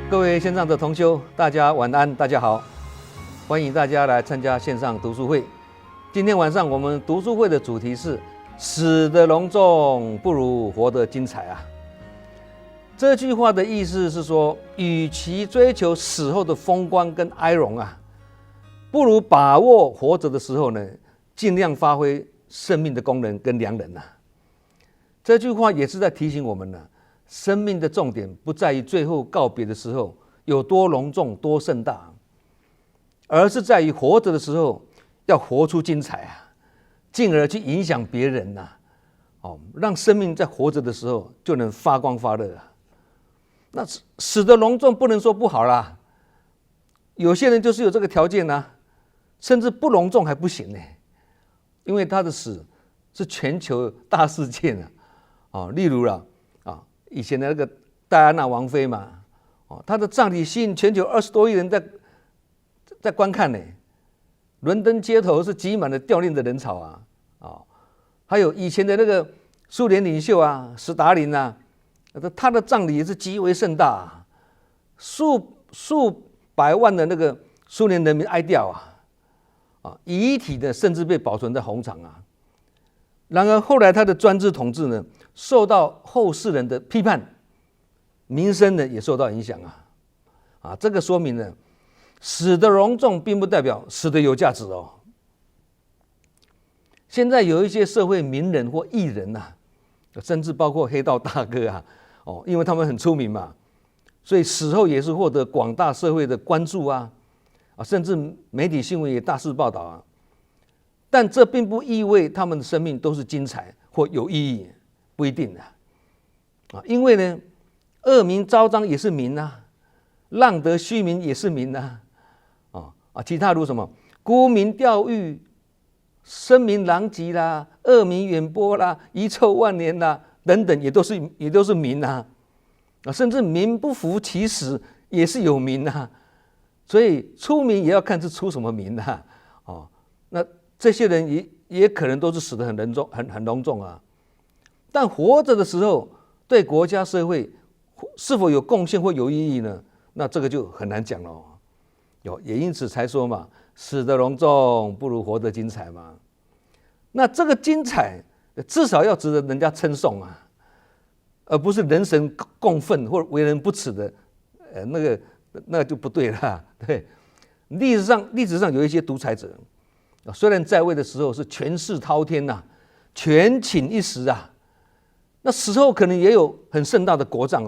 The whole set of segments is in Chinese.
各位线上的同修，大家晚安，大家好，欢迎大家来参加线上读书会。今天晚上我们读书会的主题是死得隆重不如活得精彩啊。这句话的意思是说，与其追求死后的风光跟哀荣啊，不如把握活着的时候呢，尽量发挥生命的功能跟良能啊。这句话也是在提醒我们呢，生命的重点不在于最后告别的时候有多隆重多盛大，而是在于活着的时候要活出精彩啊，进而去影响别人呐，让生命在活着的时候就能发光发热啊。那死的隆重不能说不好啦，有些人就是有这个条件啊，甚至不隆重还不行呢，因为他的死是全球大事件啊，例如啦以前的那个戴安娜王妃嘛，她的葬礼吸引全球20多亿人在观看呢，伦敦街头是挤满了悼念的人潮啊，还有以前的那个苏联领袖啊，斯大林啊，他的葬礼也是极为盛大，数百万的那个苏联人民哀悼遗体的甚至被保存在红场啊。然而后来他的专制统治呢，受到后世人的批判，民生呢也受到影响这个说明呢，死的隆重并不代表死的有价值哦。现在有一些社会名人或艺人甚至包括黑道大哥因为他们很出名嘛，所以死后也是获得广大社会的关注甚至媒体新闻也大肆报道但这并不意味他们的生命都是精彩或有意义，不一定因为呢，恶名昭彰也是名浪得虚名也是名其他如什么沽名钓誉、声名狼藉啦、恶名远播啦、遗臭万年啦等等，也都是名甚至名不符其实也是有名所以出名也要看是出什么名那这些人也可能都是死得很隆重但活着的时候对国家社会是否有贡献或有意义呢？那这个就很难讲了也因此才说嘛，死得隆重不如活得精彩嘛。那这个精彩至少要值得人家称颂而不是人神共愤或为人不耻的那个就不对了。对，历史上有一些独裁者，虽然在位的时候是权势滔天权倾一时那死后可能也有很盛大的国葬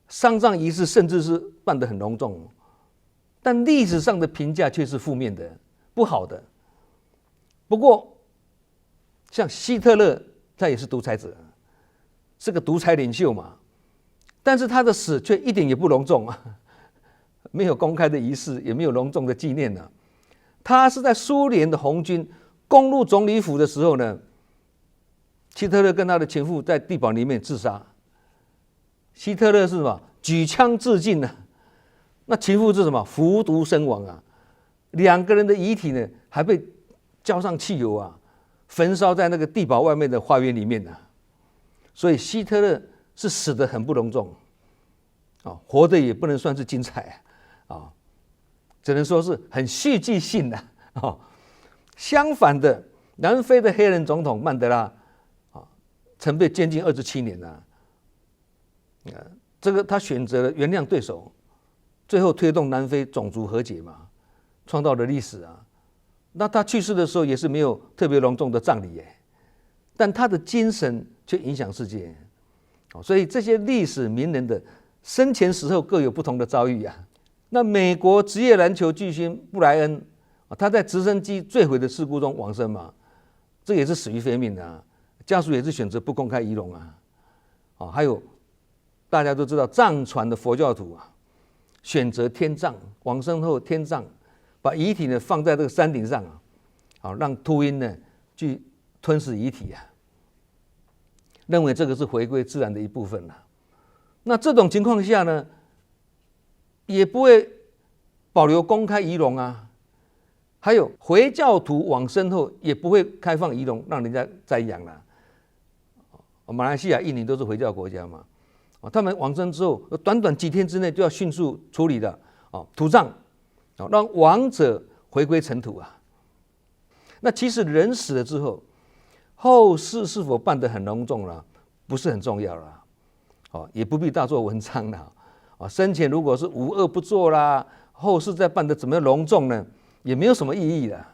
丧葬仪式甚至是办得很隆重，但历史上的评价却是负面的、不好的。不过像希特勒他也是独裁者，是个独裁领袖嘛，但是他的死却一点也不隆重没有公开的仪式，也没有隆重的纪念他是在苏联的红军攻入总理府的时候呢，希特勒跟他的情妇在地堡里面自杀，希特勒是什么？举枪自尽那情妇是什么？服毒身亡两个人的遗体呢，还被浇上汽油焚烧在那个地堡外面的花园里面所以希特勒是死得很不隆重活得也不能算是精彩只能说是很戏剧性的相反的，南非的黑人总统曼德拉曾被监禁27年这个他选择了原谅对手，最后推动南非种族和解嘛，创造了历史那他去世的时候也是没有特别隆重的葬礼但他的精神却影响世界所以这些历史名人的生前死后各有不同的遭遇那美国职业篮球巨星布莱恩他在直升机坠毁的事故中往生嘛，这也是死于非命家属也是选择不公开仪容还有大家都知道藏传的佛教徒选择天葬，往生后天葬，把遗体呢放在这个山顶上让秃鹰呢去吞噬遗体认为这个是回归自然的一部分那这种情况下呢，也不会保留公开仪容还有回教徒往生后也不会开放仪容让人家瞻仰马来西亚、印尼都是回教国家嘛，他们往生之后，短短几天之内就要迅速处理的土葬，让亡者回归尘土啊。那其实人死了之后，后事是否办得很隆重了，不是很重要了，也不必大做文章了。生前如果是无恶不作啦，后事再办得怎么样隆重呢，也没有什么意义了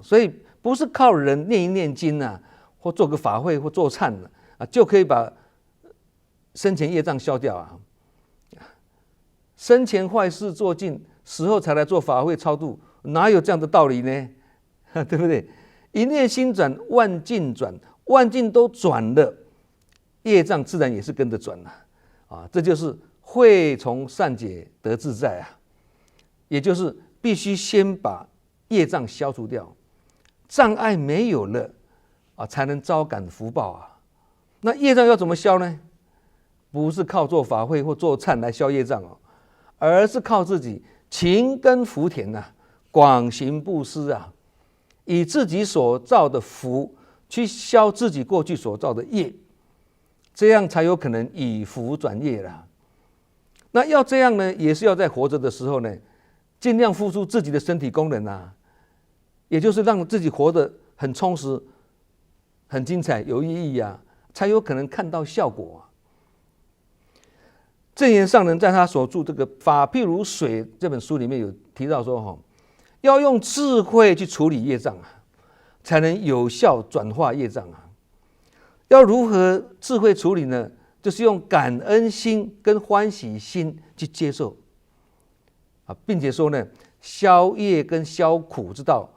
所以不是靠人念一念经啊，或做个法会或做忏就可以把生前业障消掉啊。生前坏事做尽，死后才来做法会超度，哪有这样的道理呢？对不对？一念心转，万境转，万境都转了，业障自然也是跟着转了这就是慧从善解得自在啊。也就是必须先把业障消除掉，障碍没有了才能招感福报啊。那业障要怎么消呢？不是靠做法会或做忏来消业障而是靠自己勤耕福田广行布施以自己所造的福去消自己过去所造的业，这样才有可能以福转业了。那要这样呢，也是要在活着的时候呢，尽量付出自己的身体功能也就是让自己活得很充实、很精彩、有意义才有可能看到效果证严上人在他所著这个《法譬如水》这本书里面有提到说要用智慧去处理业障才能有效转化业障要如何智慧处理呢？就是用感恩心跟欢喜心去接受并且说呢，消业跟消苦之道，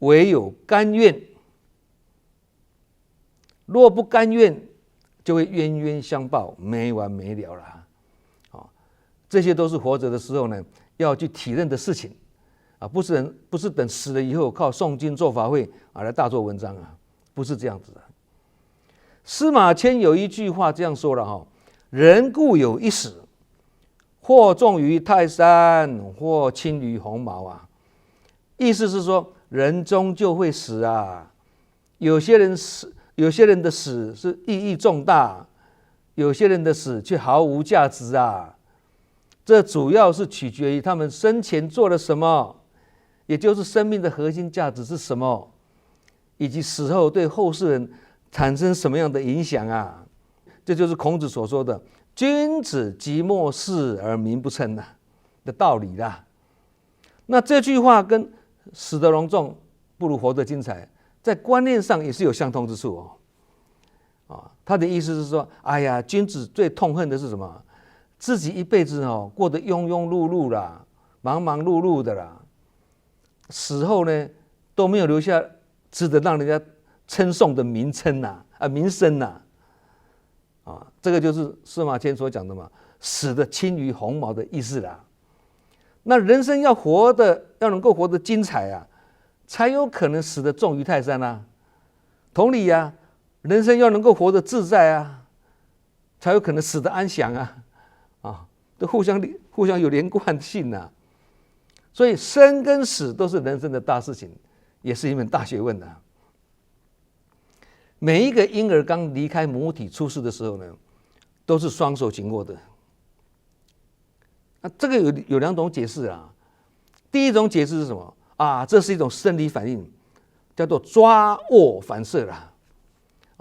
唯有甘愿。若不甘愿，就会冤冤相报，没完没了了这些都是活着的时候呢要去体认的事情不是等死了以后靠诵经做法会来大做文章不是这样子的。司马迁有一句话这样说了人固有一死，或重于泰山，或轻于鸿毛意思是说人终究会死有些人的死是意义重大，有些人的死却毫无价值这主要是取决于他们生前做了什么，也就是生命的核心价值是什么，以及死后对后世人产生什么样的影响这就是孔子所说的君子即莫世而民不称的道理啦。那这句话跟死得隆重不如活得精彩，在观念上也是有相通之处他的意思是说，哎呀，君子最痛恨的是什么？自己一辈子过得庸庸碌碌啦，忙忙碌碌的啦，死后呢都没有留下值得让人家称颂的名称名声这个就是司马迁所讲的嘛，死的轻于鸿毛的意思啦。那人生要能够活得精彩才有可能死得重于泰山同理人生要能够活得自在才有可能死得安详都互相有连贯性所以生跟死都是人生的大事情，也是一门大学问每一个婴儿刚离开母体出世的时候呢，都是双手紧握的这个有两种解释第一种解释是什么这是一种生理反应，叫做抓握反射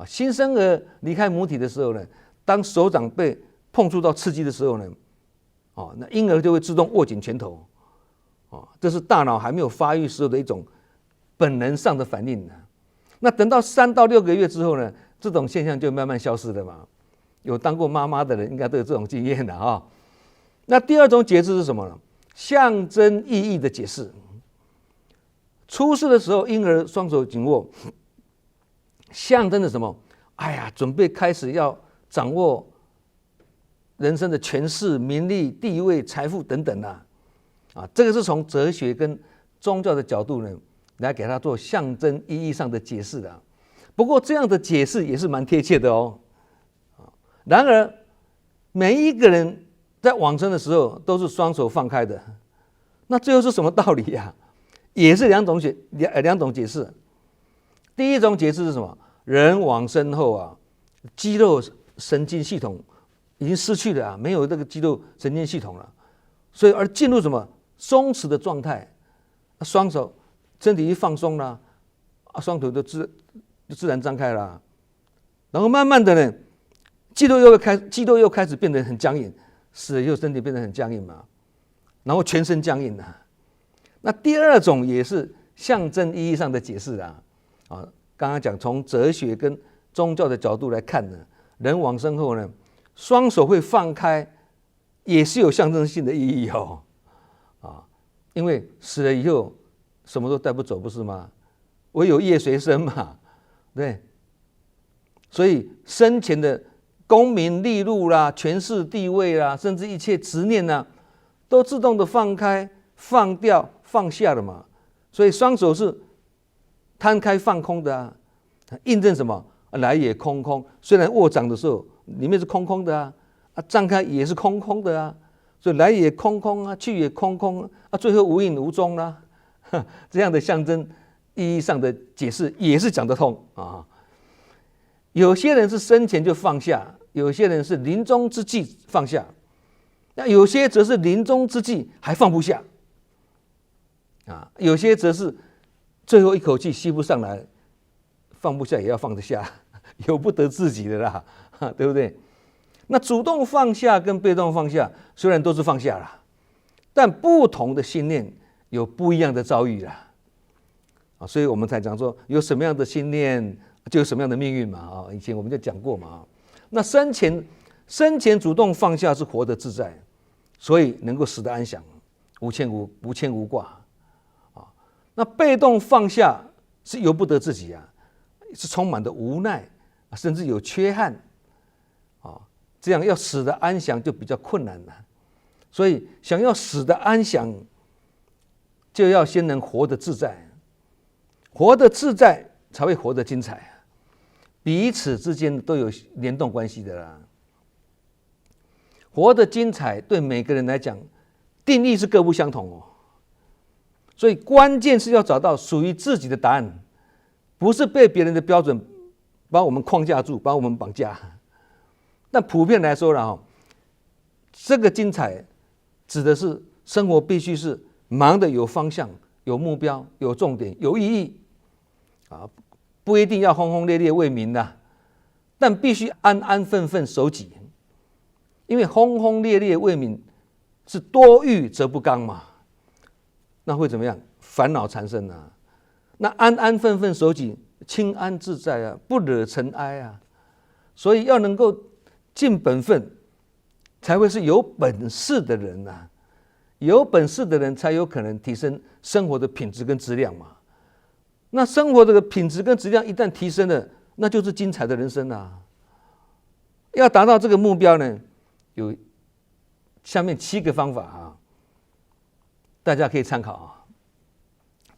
新生儿离开母体的时候呢，当手掌被碰触到刺激的时候呢那婴儿就会自动握紧拳头这是大脑还没有发育时候的一种本能上的反应那等到3到6个月之后呢，这种现象就慢慢消失了嘛。有当过妈妈的人应该都有这种经验的那第二种解释是什么呢？象征意义的解释。出世的时候婴儿双手紧握，象征着什么？准备开始要掌握人生的权势、名利、地位、财富等等这个是从哲学跟宗教的角度呢来给它做象征意义上的解释的不过这样的解释也是蛮贴切的然而每一个人在往生的时候都是双手放开的，那最后是什么道理也是两种解释。第一种解释是什么？人往生后肌肉神经系统已经失去了啊，没有这个肌肉神经系统了，所以而进入什么松弛的状态，双手身体一放松了，双腿都自然张开了，然后慢慢的呢，肌肉又开始变得很僵硬，死了以后身体变得很僵硬嘛，然后全身僵硬了。那第二种也是象征意义上的解释啊，刚刚讲从哲学跟宗教的角度来看呢，人往生后呢，双手会放开，也是有象征性的意义哦，因为死了以后什么都带不走，不是吗？唯有业随身嘛，对。所以生前的功名利禄啦、权势地位啦，甚至一切执念啦，都自动的放开、放掉、放下了嘛。所以双手是摊开放空的啊，印证什么？来也空空。虽然握掌的时候里面是空空的啊，张开也是空空的啊。所以来也空空啊，去也空空啊，最后无影无踪啦。这样的象征意义上的解释也是讲得通啊。有些人是生前就放下，有些人是临终之际放下，那有些则是临终之际还放不下，有些则是最后一口气吸不上来，放不下也要放得下，由不得自己的啦，对不对？那主动放下跟被动放下虽然都是放下了，但不同的心念有不一样的遭遇啦，所以我们才讲说有什么样的心念就有什么样的命运嘛，以前我们就讲过嘛。那生前主动放下是活得自在，所以能够死得安详，无牵无挂。那被动放下是由不得自己啊，是充满的无奈，甚至有缺憾，这样要死得安详就比较困难了。所以想要死得安详，就要先能活得自在，活得自在才会活得精彩。彼此之间都有联动关系的啦。活得精彩对每个人来讲定义是各不相同哦，所以关键是要找到属于自己的答案，不是被别人的标准把我们框架住，把我们绑架。但普遍来说啦，这个精彩指的是生活必须是忙得有方向、有目标、有重点、有意义不一定要轰轰烈烈为民啦，但必须安安分分守己。因为轰轰烈烈为民是多欲则不刚嘛，那会怎么样？烦恼缠身啊。那安安分分守己，清安自在啊，不惹尘埃啊。所以要能够尽本分，才会是有本事的人啊。有本事的人才有可能提升生活的品质跟质量嘛。那生活的品质跟质量一旦提升了，那就是精彩的人生啊。要达到这个目标呢，有下面7个方法大家可以参考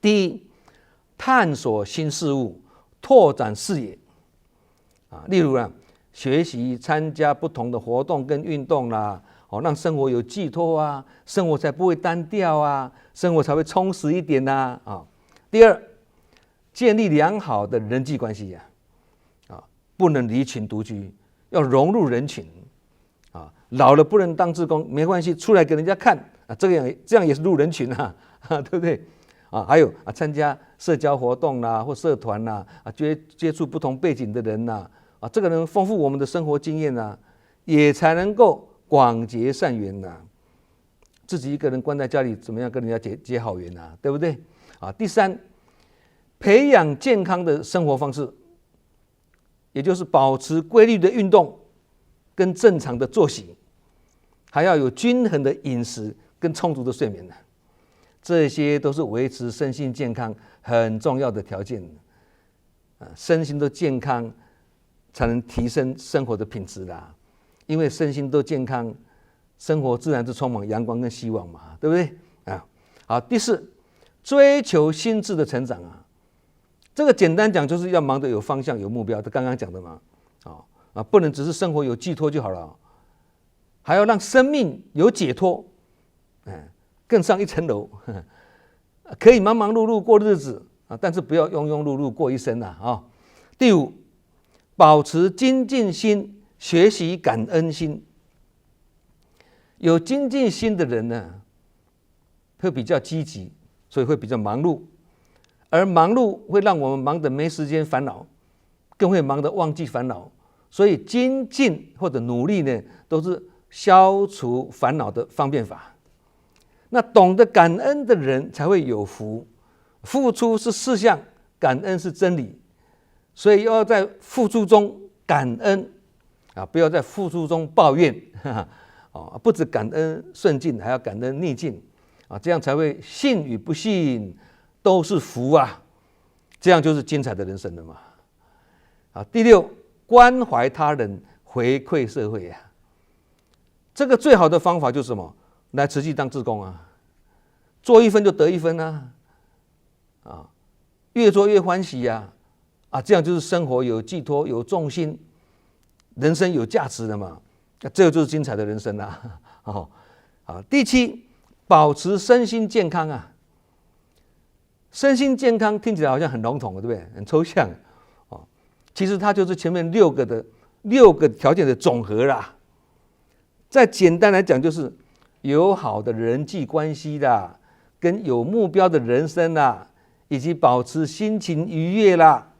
第一，探索新事物，拓展视野例如学习参加不同的活动跟运动啦，让生活有寄托啊，生活才不会单调啊，生活才会充实一点第二，建立良好的人际关系不能离群独居，要融入人群老了不能当志工没关系，出来给人家看这样也是入人群对不对还有参加社交活动啦或社团啦接触不同背景的人这个能丰富我们的生活经验也才能够广结善缘自己一个人关在家里怎么样跟人家结好缘对不对第三，培养健康的生活方式，也就是保持规律的运动跟正常的作息，还要有均衡的饮食跟充足的睡眠这些都是维持身心健康很重要的条件身心都健康才能提升生活的品质因为身心都健康，生活自然是充满阳光跟希望嘛，对不对好，第四，追求心智的成长这个简单讲就是要忙得有方向有目标，这刚刚讲的嘛不能只是生活有寄托就好了还要让生命有解脱更上一层楼可以忙忙碌碌过日子但是不要庸庸碌碌过一生第五，保持精进心，学习感恩心有精进心的人呢，会比较积极，所以会比较忙碌，而忙碌会让我们忙得没时间烦恼，更会忙得忘记烦恼。所以精进或者努力呢，都是消除烦恼的方便法。那懂得感恩的人才会有福，付出是事项，感恩是真理。所以要在付出中感恩啊，不要在付出中抱怨不止感恩顺境，还要感恩逆境啊，这样才会信与不信都是福啊，这样就是精彩的人生了嘛。啊，第六，关怀他人，回馈社会啊。这个最好的方法就是什么？来慈济当志工啊，做一分就得一分啊，越做越欢喜啊，这样就是生活有寄托、有重心，人生有价值的嘛。这个就是精彩的人生啊。第七，保持身心健康啊。身心健康听起来好像很笼统，对不对？很抽象其实它就是前面六个条件的总和啦。再简单来讲，就是有好的人际关系啦，跟有目标的人生啦，以及保持心情愉悦啦。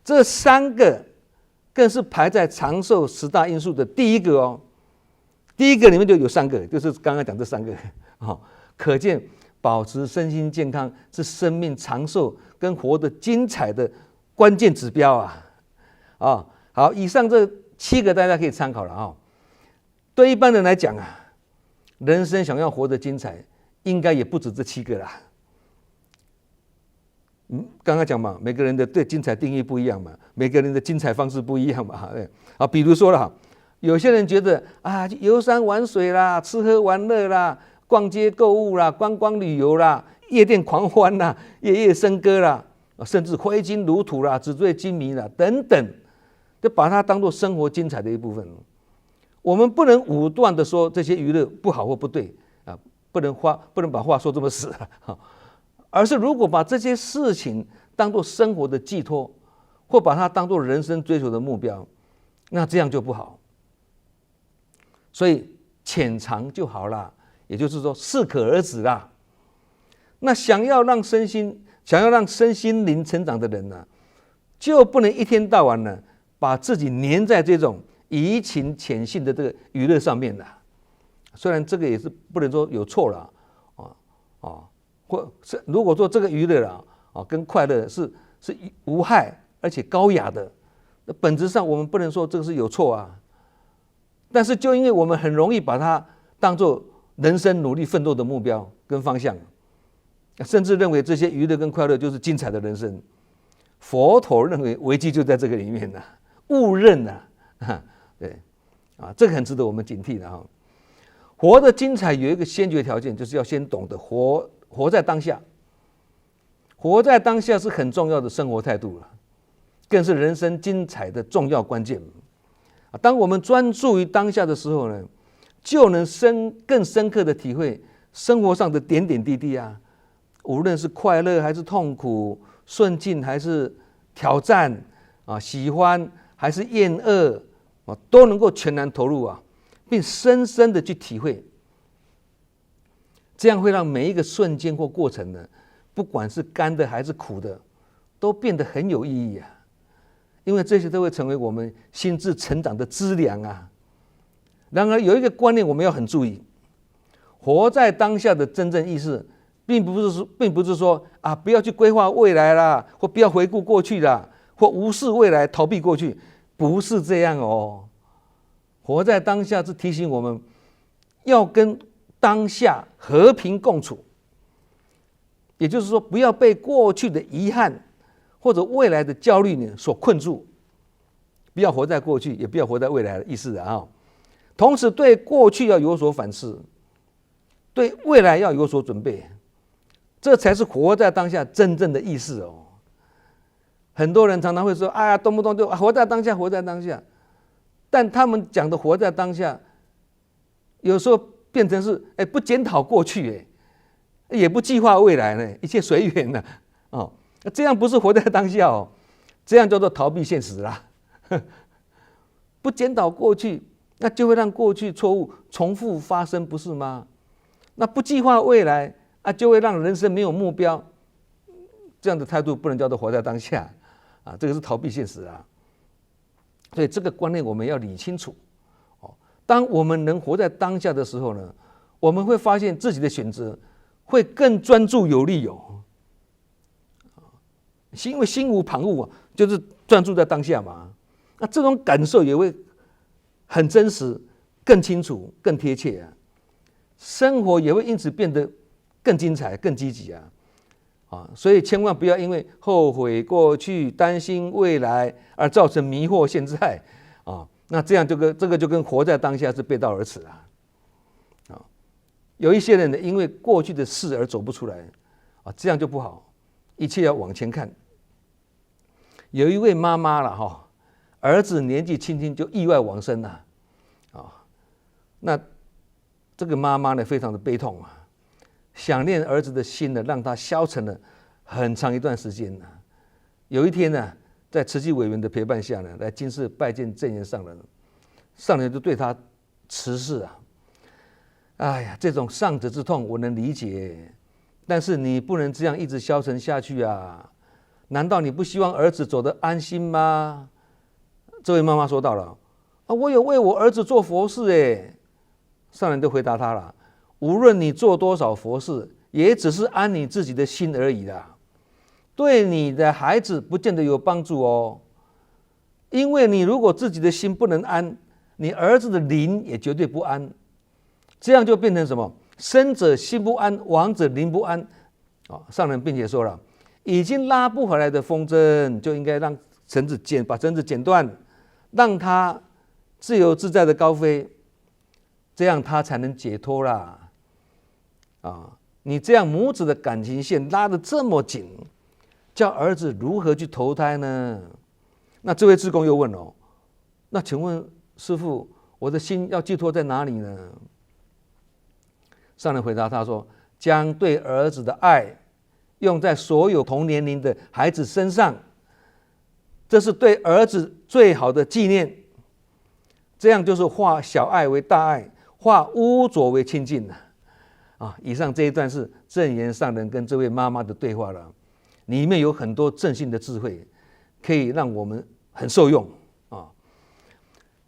这三个更是排在长寿10大因素的第一个哦。第一个里面就有3个，就是刚刚讲这3个可见保持身心健康是生命长寿跟活得精彩的关键指标啊。好，以上这7个大家可以参考了对一般人来讲人生想要活得精彩，应该也不止这7个啦。刚刚讲嘛，每个人的对精彩定义不一样嘛，每个人的精彩方式不一样嘛。比如说了，有些人觉得游山玩水啦，吃喝玩乐啦，逛街购物啦，观光旅游啦，夜店狂欢啦，夜夜笙歌啦，甚至挥金如土啦，纸醉金迷啦等等，就把它当作生活精彩的一部分。我们不能武断的说这些娱乐不好或不对不能把话说这么死而是如果把这些事情当作生活的寄托，或把它当作人生追求的目标，那这样就不好。所以浅尝就好啦，也就是说适可而止啦。那想要让身心灵成长的人呢，就不能一天到晚呢把自己黏在这种移情潜性的这个娱乐上面啦。虽然这个也是不能说有错了或是如果说这个娱乐跟快乐是无害而且高雅的，那本质上我们不能说这个是有错但是就因为我们很容易把它当作人生努力奋斗的目标跟方向，甚至认为这些娱乐跟快乐就是精彩的人生。佛陀认为危机就在这个里面误认对这个很值得我们警惕的活得精彩有一个先决条件，就是要先懂得活在当下。活在当下是很重要的生活态度了，更是人生精彩的重要关键。当我们专注于当下的时候呢，就能更深刻的体会生活上的点点滴滴无论是快乐还是痛苦，顺境还是挑战喜欢还是厌恶都能够全然投入并深深的去体会。这样会让每一个瞬间或过程呢，不管是甘的还是苦的，都变得很有意义因为这些都会成为我们心智成长的资粮然而有一个观念我们要很注意，活在当下的真正意思并不是说不要去规划未来啦，或不要回顾过去啦，或无视未来逃避过去，不是这样活在当下是提醒我们要跟当下和平共处，也就是说不要被过去的遗憾或者未来的焦虑所困住，不要活在过去，也不要活在未来的意思同时对过去要有所反思，对未来要有所准备，这才是活在当下真正的意思很多人常常会说动不动就活在当下活在当下，但他们讲的活在当下有时候变成是不检讨过去也不计划未来呢，一切随缘这样不是活在当下这样叫做逃避现实啦不检讨过去，那就会让过去错误重复发生，不是吗？那不计划未来啊，就会让人生没有目标。这样的态度不能叫做活在当下啊，这个是逃避现实啊。所以这个观念我们要理清楚。当我们能活在当下的时候呢，我们会发现自己的选择会更专注有力因为心无旁骛就是专注在当下嘛。那这种感受也会很真实、更清楚、更贴切啊。生活也会因此变得更精彩、更积极所以千万不要因为后悔过去、担心未来而造成迷惑现在那这样这个就跟活在当下是背道而驰有一些人呢，因为过去的事而走不出来这样就不好，一切要往前看。有一位妈妈了儿子年纪轻轻就意外往生了那这个妈妈呢非常的悲痛想念儿子的心呢让她消沉了很长一段时间有一天呢，在慈济委员的陪伴下呢，来金寺拜见证严上人，上人就对他辞世哎呀，这种丧子之痛我能理解，但是你不能这样一直消沉下去难道你不希望儿子走得安心吗？这位妈妈说到了我有为我儿子做佛事上人就回答他了，无论你做多少佛事，也只是安你自己的心而已啦，对你的孩子不见得有帮助因为你如果自己的心不能安，你儿子的灵也绝对不安，这样就变成什么？生者心不安，亡者灵不安上人并且说了，已经拉不回来的风筝就应该让把绳子剪断，让它自由自在的高飞，这样他才能解脱啦你这样母子的感情线拉得这么紧，叫儿子如何去投胎呢？那这位志工又问那请问师父，我的心要寄托在哪里呢？上人回答他说，将对儿子的爱用在所有同年龄的孩子身上，这是对儿子最好的纪念，这样就是化小爱为大爱，化污浊为清净以上这一段是证严上人跟这位妈妈的对话了，里面有很多正信的智慧，可以让我们很受用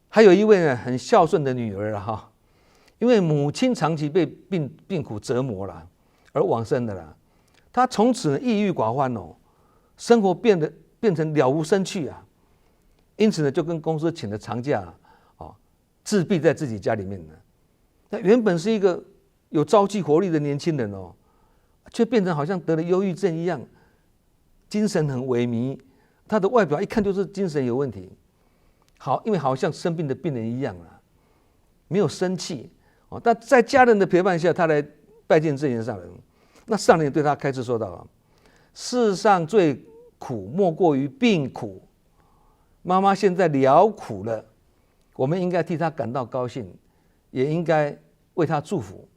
还有一位呢很孝顺的女儿因为母亲长期被病苦折磨了而往生的啦，她从此抑郁寡欢生活变成了无生趣因此呢就跟公司请了长假自闭在自己家里面了。那原本是一个有朝气活力的年轻人却变成好像得了忧郁症一样，精神很萎靡，他的外表一看就是精神有问题因为好像生病的病人一样没有生气但在家人的陪伴下，他来拜见证严上人，那上人对他开示说道世上最苦莫过于病苦，妈妈现在了苦了，我们应该替他感到高兴，也应该为他祝福。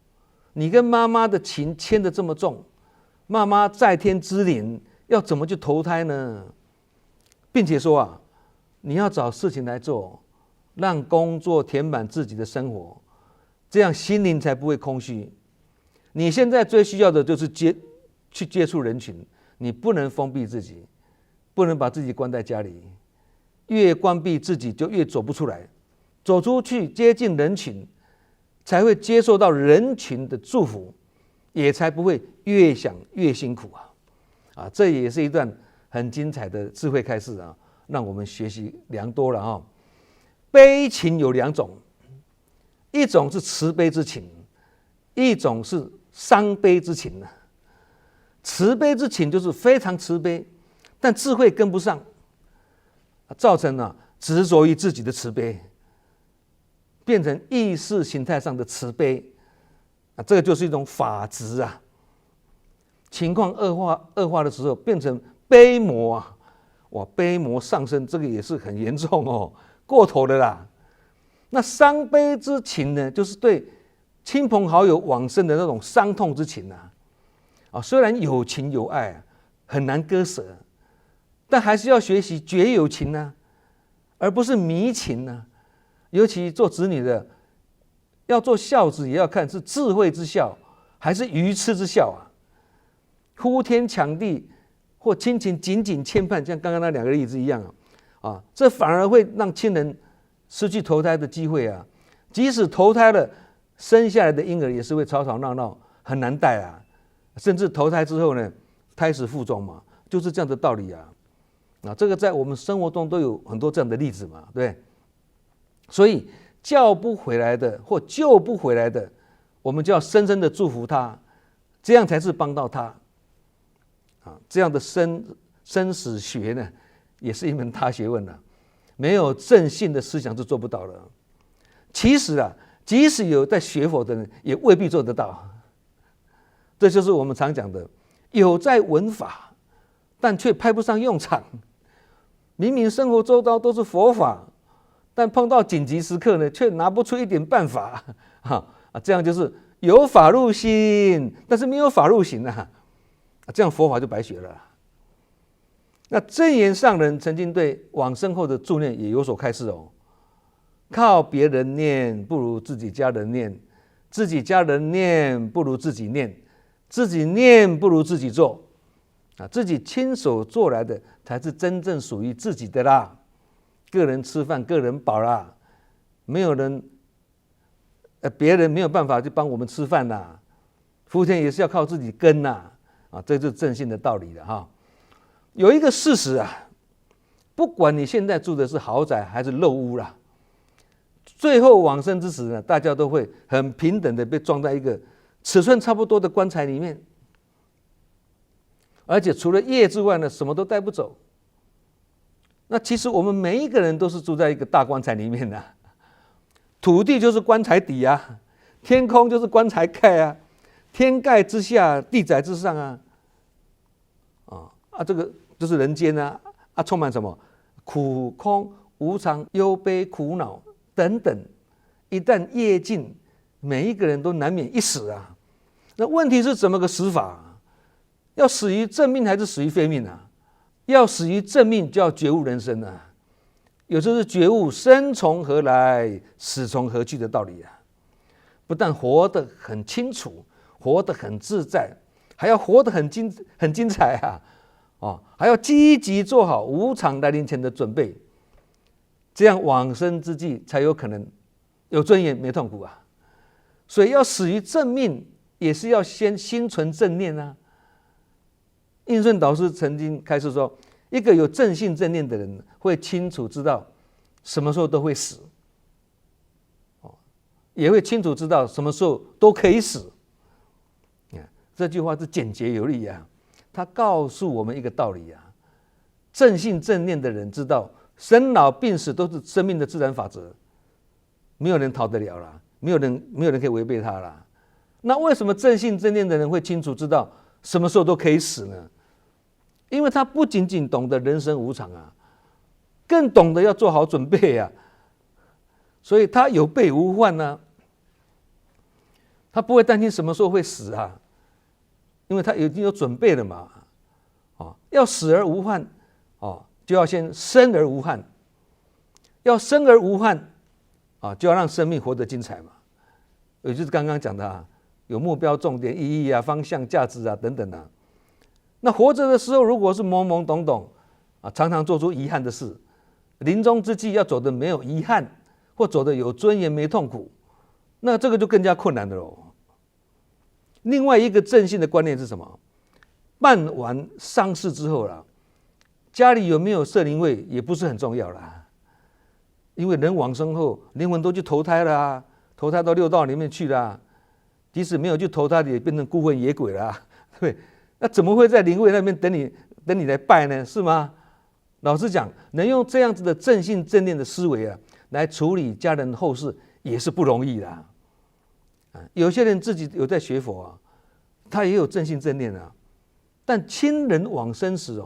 你跟妈妈的情牵得这么重，妈妈在天之灵要怎么去投胎呢？并且说你要找事情来做，让工作填满自己的生活，这样心灵才不会空虚。你现在最需要的就是去接触人群，你不能封闭自己，不能把自己关在家里，越关闭自己就越走不出来，走出去接近人群，才会接受到人群的祝福，也才不会越想越辛苦这也是一段很精彩的智慧开示让我们学习良多了悲情有两种，一种是慈悲之情，一种是伤悲之情慈悲之情就是非常慈悲，但智慧跟不上，造成执着于自己的慈悲，变成意识形态上的慈悲这个就是一种法执情况恶化的时候变成悲魔悲魔上升，这个也是很严重过头的啦。那伤悲之情呢，就是对亲朋好友往生的那种伤痛之情虽然有情有爱很难割舍，但还是要学习绝有情而不是迷情尤其做子女的，要做孝子，也要看是智慧之孝还是愚痴之孝啊。呼天抢地或亲情紧紧牵绊，像刚刚那2个例子一样啊，这反而会让亲人失去投胎的机会啊。即使投胎了，生下来的婴儿也是会吵吵闹闹，很难带啊。甚至投胎之后呢，胎死腹中嘛，就是这样的道理啊。这个在我们生活中都有很多这样的例子嘛，对不对？所以叫不回来的或救不回来的，我们就要深深的祝福他，这样才是帮到他。这样的生死学呢，也是一门大学问了，没有正信的思想是做不到的。其实即使有在学佛的人，也未必做得到。这就是我们常讲的，有在闻法，但却派不上用场。明明生活周遭都是佛法，但碰到紧急时刻呢，却拿不出一点办法。这样就是有法入心，但是没有法入行啊。这样佛法就白学了。那证严上人曾经对往生后的助念也有所开示哦。靠别人念不如自己家人念，自己家人念不如自己念，自己念不如自己做。自己亲手做来的才是真正属于自己的啦。个人吃饭个人饱啦，没有人别人没有办法去帮我们吃饭啦。福田也是要靠自己耕啦。这就是正信的道理了哈。有一个事实不管你现在住的是豪宅还是陋屋啦，最后往生之时呢，大家都会很平等的被装在一个尺寸差不多的棺材里面，而且除了业之外呢，什么都带不走。那其实我们每一个人都是住在一个大棺材里面的，土地就是棺材底啊，天空就是棺材盖啊，天盖之下，地载之上啊。这个就是人间啊，充满什么苦空无常、忧悲苦恼等等。一旦业尽，每一个人都难免一死啊。那问题是怎么个死法？要死于正命还是死于非命啊？要死于正命，就要觉悟人生啊。有时候是觉悟生从何来，死从何去的道理啊。不但活得很清楚，活得很自在，还要活得很精彩啊。还要积极做好无常来临前的准备，这样往生之际才有可能有尊严没痛苦啊。所以要死于正命，也是要先心存正念啊。印顺导师曾经开始说，一个有正信正念的人会清楚知道什么时候都会死，也会清楚知道什么时候都可以死。这句话是简洁有力啊。他告诉我们一个道理啊，正信正念的人知道生老病死都是生命的自然法则，没有人逃得了啦，没有人可以违背它啦。那为什么正信正念的人会清楚知道什么时候都可以死呢？因为他不仅仅懂得人生无常啊，更懂得要做好准备啊。所以他有备无患啊，他不会担心什么时候会死啊。因为他已经有准备了嘛，要死而无憾，就要先生而无憾，要生而无憾，就要让生命活得精彩嘛。也就是刚刚讲的有目标、重点、意义啊、方向、价值啊等等啊。那活着的时候，如果是懵懵懂懂常常做出遗憾的事，临终之际要走得没有遗憾，或走得有尊严、没痛苦，那这个就更加困难的喽。另外一个正信的观念是什么？办完丧事之后啦，家里有没有设灵位也不是很重要啦，因为人往生后灵魂都去投胎啦，投胎到六道里面去啦，即使没有去投胎，也变成孤魂野鬼啦，对，那怎么会在灵位那边等你来拜呢？是吗？老实讲，能用这样子的正信正念的思维来处理家人后事也是不容易的。有些人自己有在学佛他也有正信正念但亲人往生时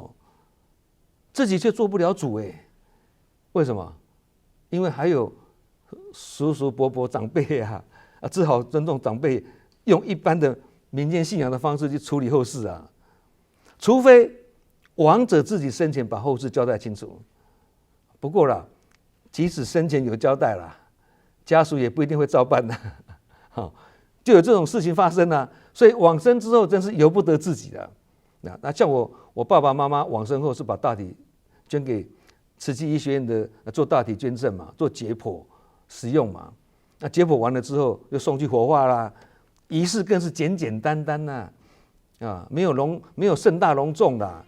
自己却做不了主为什么？因为还有叔叔伯伯长辈只好尊重长辈，用一般的民间信仰的方式去处理后事除非亡者自己生前把后事交代清楚。不过啦，即使生前有交代啦，家属也不一定会照办的，好，就有这种事情发生啊。所以往生之后真是由不得自己的。那像我爸爸妈妈往生后是把大体捐给慈济医学院的做大体捐赠嘛，做解剖使用嘛。那解剖完了之后又送去火化啦，仪式更是简简单单呐，没有盛大隆重的，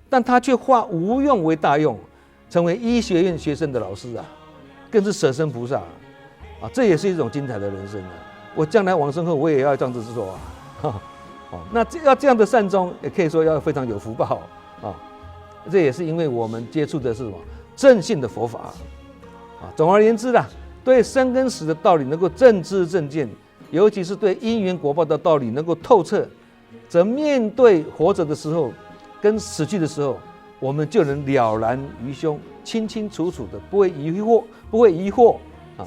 但他却化无用为大用，成为医学院学生的老师啊，更是舍身菩萨啊，这也是一种精彩的人生啊。我将来往生后，我也要这样子做啊。那要这样的善终，也可以说要非常有福报啊。这也是因为我们接触的是什么正信的佛法啊。总而言之啦，对生跟死的道理能够正知正见，尤其是对因缘果报的道理能够透彻，则面对活着的时候跟死去的时候，我们就能了然于胸，清清楚楚的，不会疑惑啊。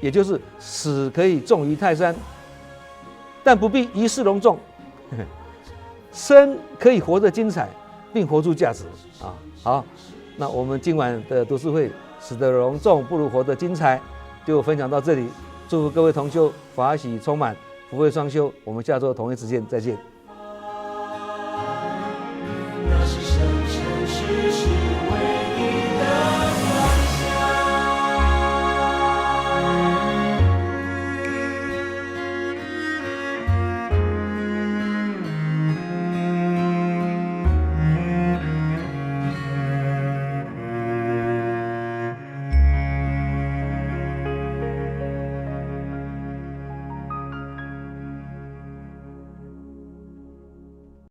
也就是死可以重于泰山，但不必一世隆重；生可以活得精彩，并活出价值啊。好，那我们今晚的读书会，死得隆重不如活得精彩，就分享到这里。祝福各位同修法喜充满，福慧双修。我们下周同一时间再见。